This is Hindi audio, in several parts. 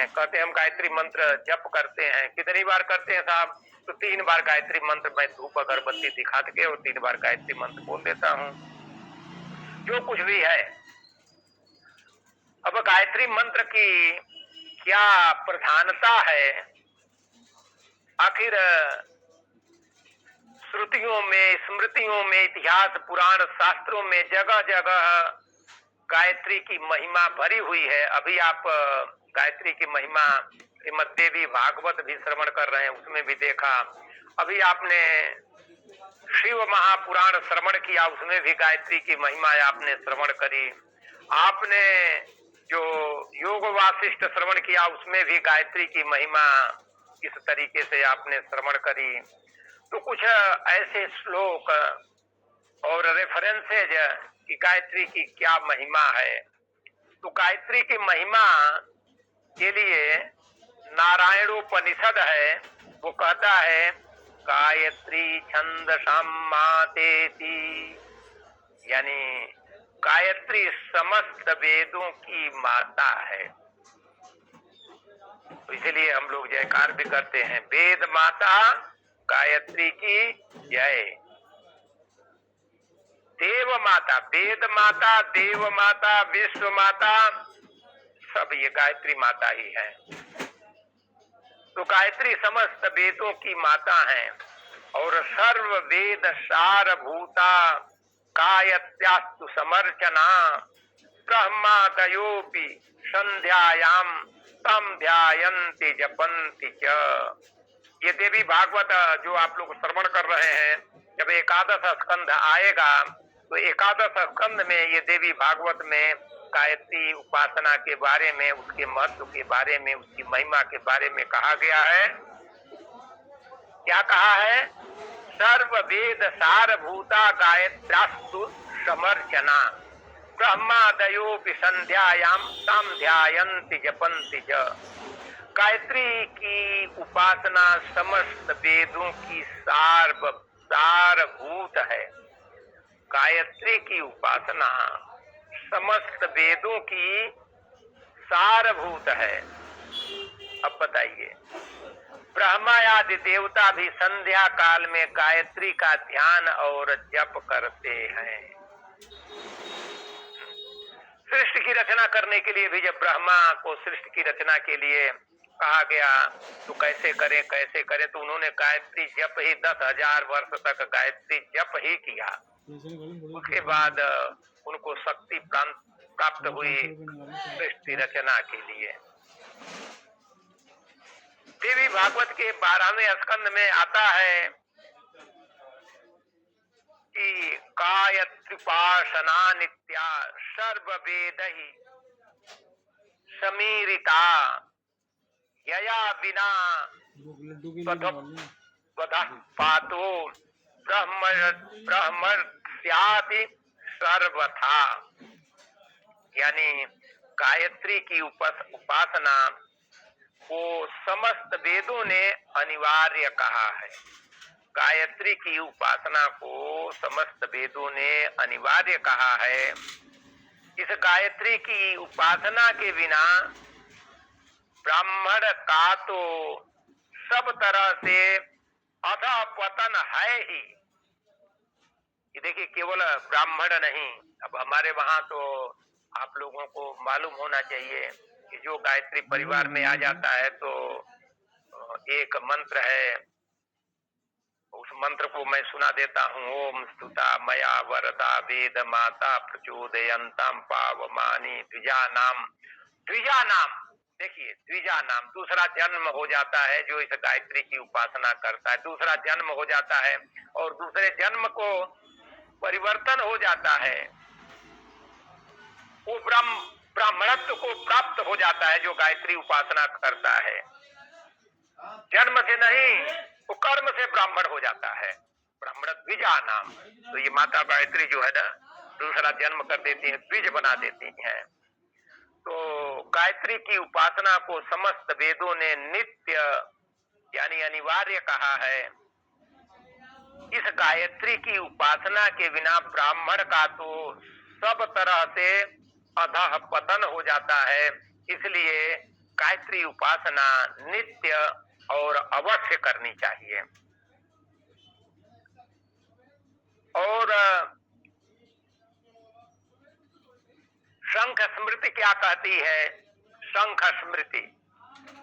हैं, कहते हैं हम गायत्री मंत्र जप करते हैं। कितनी बार करते हैं साहब? तो 3 बार गायत्री मंत्र मैं धूप अगरबत्ती दिखा के और 3 बार गायत्री मंत्र बोल देता हूँ, जो कुछ भी है। अब गायत्री मंत्र की क्या प्रधानता है? आखिर श्रुतियों में, स्मृतियों में, इतिहास, पुराण, शास्त्रों में जगह जगह गायत्री की महिमा भरी हुई है। अभी आप गायत्री की महिमा श्रीमद् देवी भागवत भी श्रवण कर रहे हैं, उसमें भी देखा। अभी आपने शिव महापुराण श्रवण किया, उसमें भी गायत्री की महिमा आपने श्रवण करी। आपने जो योग वासिष्ठ श्रवण किया, उसमें भी गायत्री की महिमा इस तरीके से आपने श्रवण करी। तो कुछ ऐसे श्लोक और रेफरेंसेज कि गायत्री की क्या महिमा है। तो गायत्री की महिमा के लिए नारायणोपनिषद है, वो कहता है गायत्री छंदसाम मातेति, यानी गायत्री समस्त वेदों की माता है। तो इसलिए हम लोग जयकार भी करते हैं, वेद माता गायत्री की जय। देव माता, वेद माता, देव माता, विश्व माता, सब ये गायत्री माता ही है। तो गायत्री समस्त वेदों की माता है और सर्व वेद सारभूता गायत्र्यास्तु समर्चना ब्रह्मादयोपि संध्यायाम तम ध्यायन्ति जपन्ति च। ये देवी भागवत जो आप लोग श्रवण कर रहे हैं, जब एकादश स्कंध आएगा तो एकादश स्कंध में ये देवी भागवत में गायत्री उपासना के बारे में, उसके महत्व के बारे में, उसकी महिमा के बारे में कहा गया है। क्या कहा है? सर्व वेद सारभूता गायत्रास्तु समर्चना ब्रह्मादयोपि संध्यायाम ताम ध्यायन्ति जपन्ति च। गायत्री की उपासना समस्त वेदों की सारभूत है। गायत्री की उपासना समस्त वेदों की सारभूत है। अब बताइए, ब्रह्मा आदि देवता भी संध्या काल में गायत्री का ध्यान और जप करते हैं। सृष्टि की रचना करने के लिए भी जब ब्रह्मा को सृष्टि की रचना के लिए कहा गया तो कैसे करें कैसे करें, तो उन्होंने गायत्री जप ही 10,000 वर्ष तक गायत्री जप ही किया। उसके बाद उनको शक्ति प्राप्त हुई सृष्टि रचना के लिए। देवी भागवत के 12वें स्कंद में आता है कि गायत्र्युपासना नित्या सर्ववेदहि समीरिता यया बिना पातो ब्रह्मस्याति सर्वथा। यानी गायत्री की उपासना को समस्त वेदों ने अनिवार्य कहा है। गायत्री की उपासना को समस्त वेदों ने अनिवार्य कहा है। इस गायत्री की उपासना के बिना ब्राह्मण का तो सब तरह से अधःपतन है ही। ये देखिए, केवल ब्राह्मण नहीं, अब हमारे वहां तो आप लोगों को मालूम होना चाहिए कि जो गायत्री परिवार में आ जाता है तो एक मंत्र है, उस मंत्र को मैं सुना देता हूँ। ओम स्तुता मया वरदा वेद माता प्रचोदयन्ताम पावमानी द्विजा नाम। द्विजा नाम, देखिए द्विजा नाम, दूसरा जन्म हो जाता है जो इस गायत्री की उपासना करता है, दूसरा जन्म हो जाता है और दूसरे जन्म को परिवर्तन हो जाता है। वो ब्राह्मणत्व को प्राप्त हो जाता है जो गायत्री उपासना करता है। जन्म से नहीं, वो कर्म से ब्राह्मण हो जाता है। ब्राह्मण द्विजा नाम। तो ये माता गायत्री जो है ना, दूसरा जन्म कर देती है, द्विज बना देती हैं। तो गायत्री की उपासना को समस्त वेदों ने नित्य यानी अनिवार्य कहा है। इस गायत्री की उपासना के बिना ब्राह्मण का तो सब तरह से अधः पतन हो जाता है। इसलिए गायत्री उपासना नित्य और अवश्य करनी चाहिए। और शंख स्मृति क्या कहती है? शंख स्मृति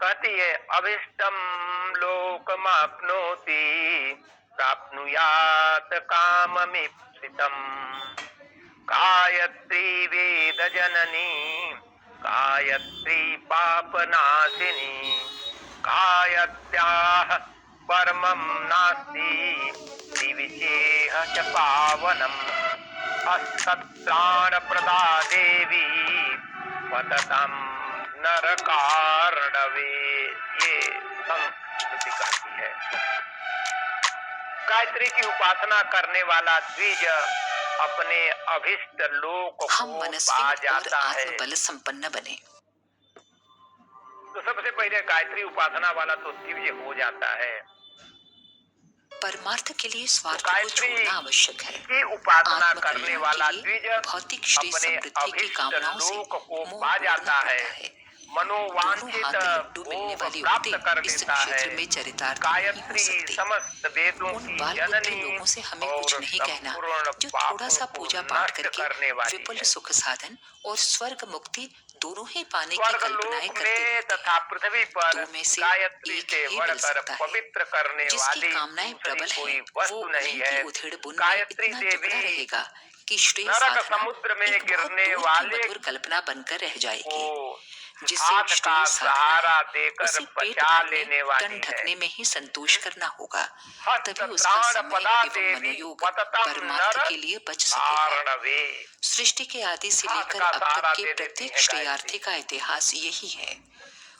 कहती है अभिष्टम लोकमाप्नोति प्राप्नुयात काममीप्सितम्। गायत्री वेद जननी गायत्री पापनाशिनी गायत्र्याः परमं नास्ति दिविचेह च पावनम्। हस्तत्राणप्रदा देवी पततं नरकार्णवे। ये संस्कृति कहती है गायत्री की उपासना करने वाला द्विज अपने अभिष्ट लोक को पा जाता है। आत्मबल संपन्न बने। तो सबसे पहले गायत्री उपासना वाला तो दिव्य हो जाता है। परमार्थ के लिए स्वार्थ को छोड़ना आवश्यक है। की उपासना करने वाला द्विज भौतिक श्रेय समृद्धि की कामनाओं से लोक को पा जाता है। मनोवांछित मिलने वाली प्राप्त कर लेता है। में चरितार्थ गायत्री समस्त वेदों की जननी लोगों से हमें कुछ नहीं कहना, जो थोड़ा सा पूजा पाठ करके विपुल सुख साधन और स्वर्ग मुक्ति दोनों ही पाने की कल्पनाएं करते तथा पृथ्वी पर गायत्री से बढ़कर पवित्र करने वाली कामनाएं प्रबल कोई वस्तु नहीं है। गायत्री देवी रहेगा कि श्रेय नरक समुद्र में गिरने वाले कल्पना बनकर रह जाएगी, हाथ का सहारा देकर बचा लेने वाली ढकने में ही संतोष करना होगा, तभी उसका प्राण पदा समय देवी मनोयोग पततं परमार्थ नर के लिए बच सकेगा। कारणवे। सृष्टि के आदि से हाथ लेकर का अब सहारा तक के दे देती प्रत्येक है श्रेयार्थी का इतिहास यही है।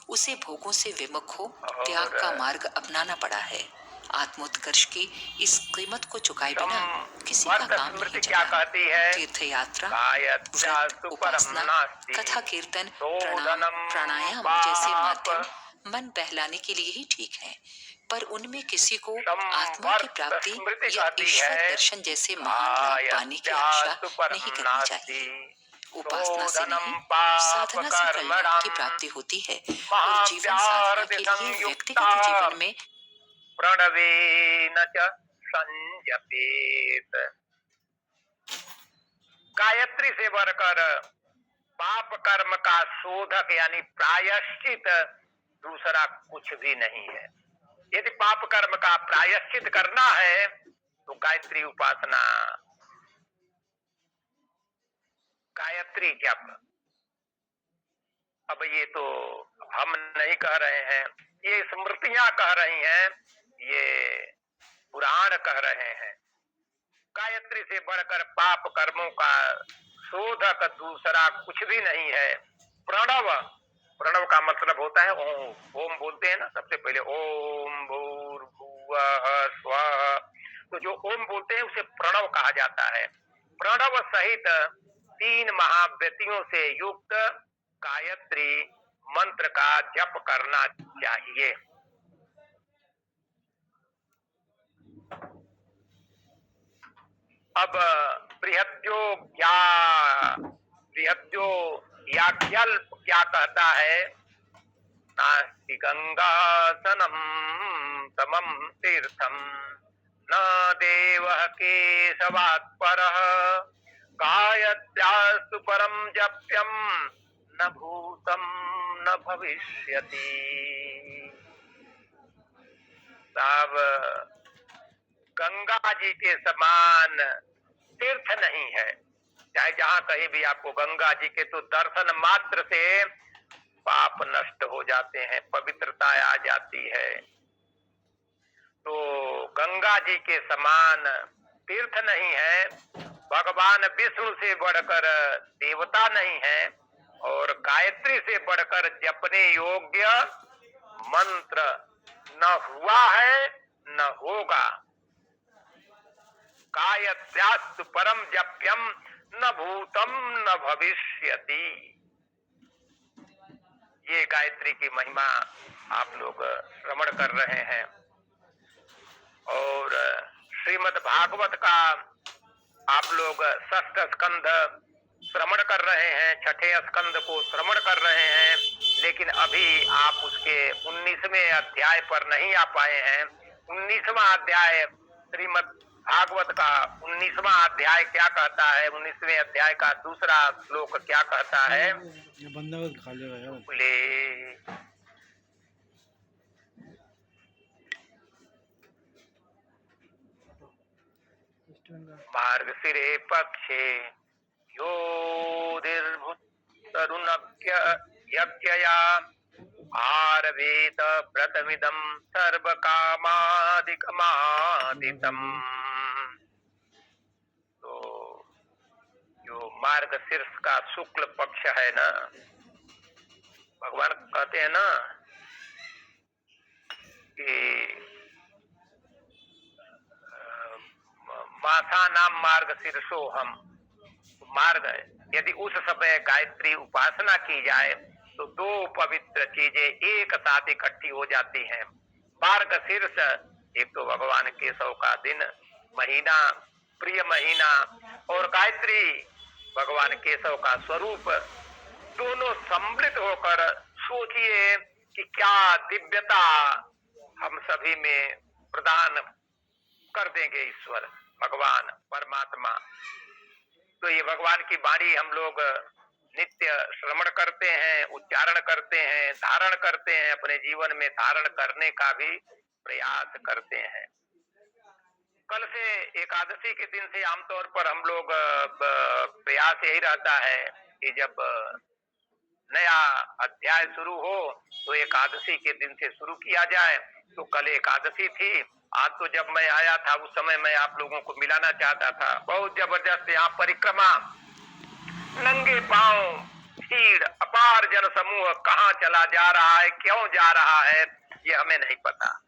उसे भोगों से विमुख हो त्याग का मार्ग अपनाना पड़ा है। आत्मोत्कर्ष की इस कीमत को चुकाए बिना किसी का काम नहीं क्या कहती है? तीर्थ यात्रा, व्रत, उपासना, कथा कीर्तन, प्राणायाम जैसे माध्यम मन बहलाने के लिए ही ठीक है, पर उनमें किसी को आत्मा की प्राप्ति या ईश्वर दर्शन जैसे महान लाभ पाने की आशा नहीं करनी चाहिए। उपासना से नहीं, साधना से कल्याण की प्राप्ति होती है और जीवन साधना के लिए व्यक्तिगत जीवन में प्रणवेन च संजपेत। गायत्री से बढ़कर पाप कर्म का शोधक यानी प्रायश्चित दूसरा कुछ भी नहीं है। यदि पाप कर्म का प्रायश्चित करना है तो गायत्री उपासना, गायत्री जप। अब ये तो हम नहीं कह रहे हैं, ये स्मृतियां कह रही हैं, ये पुराण कह रहे हैं। गायत्री से बढ़कर पाप कर्मों का शोधक दूसरा कुछ भी नहीं है। प्रणव, प्रणव का मतलब होता है ओम। ओम बोलते हैं ना सबसे पहले, ओम भूर्भुवः स्वः। तो जो ओम बोलते हैं उसे प्रणव कहा जाता है। प्रणव सहित 3 महाव्यक्तियों से युक्त गायत्री मंत्र का जप करना चाहिए। अब बृहद्यो याज्ञल्प क्या कहता है? नास्ति गंगासनम समम तीर्थम न देवः केशवात् परः गायत्र्यास्तु परम जप्यम न भूतम न भविष्यति। साब गंगा जी के समान तीर्थ नहीं है। चाहे जहाँ कहीं भी आपको गंगा जी के तो दर्शन मात्र से पाप नष्ट हो जाते हैं, पवित्रता आ जाती है। तो गंगा जी के समान तीर्थ नहीं है। भगवान विष्णु से बढ़कर देवता नहीं है और गायत्री से बढ़कर जपने योग्य मंत्र न हुआ है न होगा। गायत्र्यास्तु परम जप्यम न भूतम न भविष्यति। ये गायत्री की महिमा आप लोग श्रवण कर रहे हैं और श्रीमद् भागवत का आप लोग 6ठ स्कंध श्रवण कर रहे हैं, 6ठे स्कंद को श्रवण कर रहे हैं। लेकिन अभी आप उसके 19वें अध्याय पर नहीं आ पाए हैं। 19वां अध्याय श्रीमद् भागवत का 19वां अध्याय क्या कहता है, 19वें अध्याय का दूसरा श्लोक क्या कहता है? बंदा खा लेगा यार। बोले मार्गशिरे पक्षे योधिर्भुतरुणव्ययज्ञया आरवेत व्रतमिदं सर्वकामादिकमादितम्। तो जो मार्गशीर्ष का शुक्ल पक्ष है ना, भगवान कहते हैं ना कि माथा नाम मार्ग शीर्षो हम, मार्ग है। यदि उस समय गायत्री उपासना की जाए तो दो पवित्र चीजें एक साथ इकट्ठी हो जाती हैं। मार्ग शीर्ष एक तो भगवान केशव का दिन, महीना, प्रिय महीना, और गायत्री भगवान केशव का स्वरूप, दोनों सम्मिलित होकर सोचिए कि क्या दिव्यता हम सभी में प्रदान कर देंगे ईश्वर भगवान परमात्मा। तो ये भगवान की वाणी हम लोग नित्य श्रवण करते हैं, उच्चारण करते हैं, धारण करते हैं, अपने जीवन में धारण करने का भी प्रयास करते हैं। कल से एकादशी के दिन से आमतौर पर हम लोग प्रयास यही रहता है कि जब नया अध्याय शुरू हो तो एकादशी के दिन से शुरू किया जाए। तो कल एकादशी थी। आज तो जब मैं आया था उस समय मैं आप लोगों को मिलाना चाहता था। बहुत जबरदस्त यहाँ परिक्रमा, नंगे पांव भीड़, अपार जन समूह, कहाँ चला जा रहा है, क्यों जा रहा है, ये हमें नहीं पता।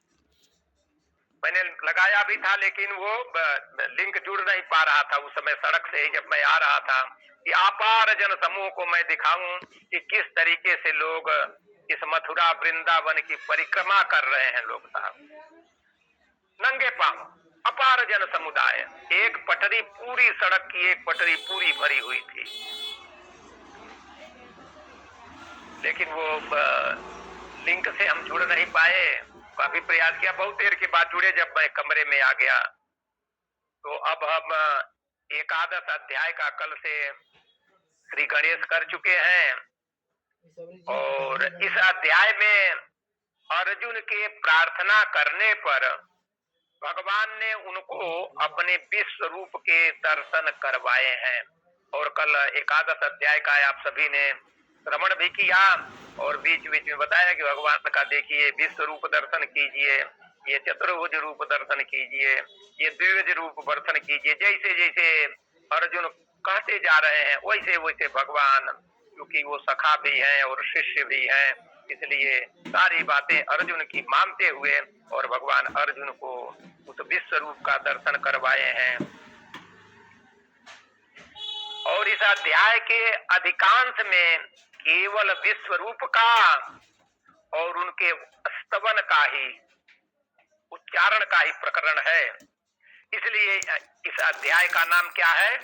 मैंने लगाया भी था लेकिन वो लिंक जुड़ नहीं पा रहा था उस समय सड़क से ही जब मैं आ रहा था, कि अपार जन समूह को मैं दिखाऊं कि किस तरीके से लोग इस मथुरा वृंदावन की परिक्रमा कर रहे हैं। लोग साहब नंगे पांव, अपार जन समुदाय, एक पटरी पूरी सड़क की एक पटरी पूरी भरी हुई थी। लेकिन वो लिंक से हम जुड़ नहीं पाए। काफी प्रयास किया, बहुत देर के बाद जुड़े जब मैं कमरे में आ गया। तो अब हम एकादश अध्याय का कल से श्री गणेश कर चुके हैं, और इस अध्याय में अर्जुन के प्रार्थना करने पर भगवान ने उनको अपने विश्व रूप के दर्शन करवाए हैं। और कल एकादश अध्याय का आप सभी ने श्रवण भी किया, और बीच बीच में बताया कि भगवान का देखिए विश्व रूप दर्शन कीजिए, ये चतुर्भुज रूप दर्शन कीजिए, ये द्विभुज रूप दर्शन कीजिए। जैसे जैसे अर्जुन कहते जा रहे हैं वैसे वैसे भगवान, क्योंकि वो सखा भी हैं और शिष्य भी हैं, इसलिए सारी बातें अर्जुन की मानते हुए और भगवान अर्जुन को उस विश्व रूप का दर्शन करवाए हैं। और इस अध्याय के अधिकांश में केवल विश्व रूप का और उनके स्तवन का ही, उच्चारण का ही प्रकरण है। इसलिए इस अध्याय का नाम क्या है?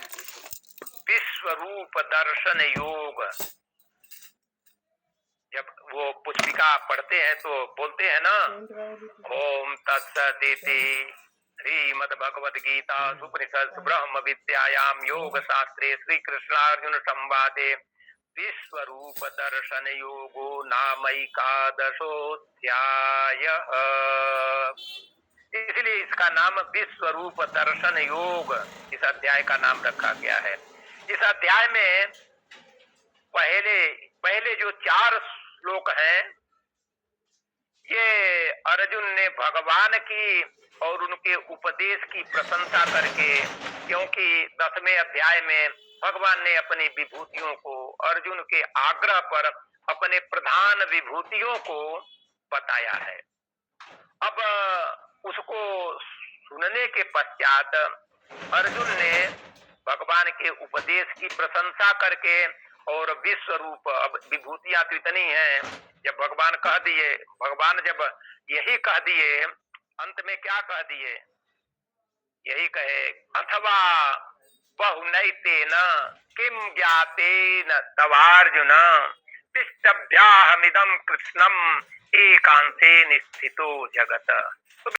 विश्व रूप दर्शन योग। जब वो पुस्तिका पढ़ते हैं तो बोलते हैं ना, ओम तत्सदिति श्रीमद् भगवद गीता उपनिषद ब्रह्म विद्यायाम योग शास्त्रे श्री कृष्णार्जुन संवादे विश्व रूप दर्शन योगो नामैकादशोऽध्याय। इसलिए इसका नाम विश्व रूप दर्शन योग इस अध्याय का नाम रखा गया है। इस अध्याय में पहले जो 4 श्लोक हैं, ये अर्जुन ने भगवान की और उनके उपदेश की प्रशंसा करके, क्योंकि 10वें अध्याय में भगवान ने अपनी विभूतियों को अर्जुन के आग्रह पर अपने प्रधान विभूतियों को बताया है। अब उसको सुनने के पश्चात अर्जुन ने भगवान के उपदेश की प्रशंसा करके और विश्व रूप, अब विभूतियां तो इतनी हैं, जब भगवान कह दिए, भगवान जब यही कह दिए, अंत में क्या कह दिए? यही कहे, अथवा बहुनैतेन किम ज्ञातेन तवार्जुन पिष्टभ्याहमिदं कृष्णम एकांते निस्थितो जगत।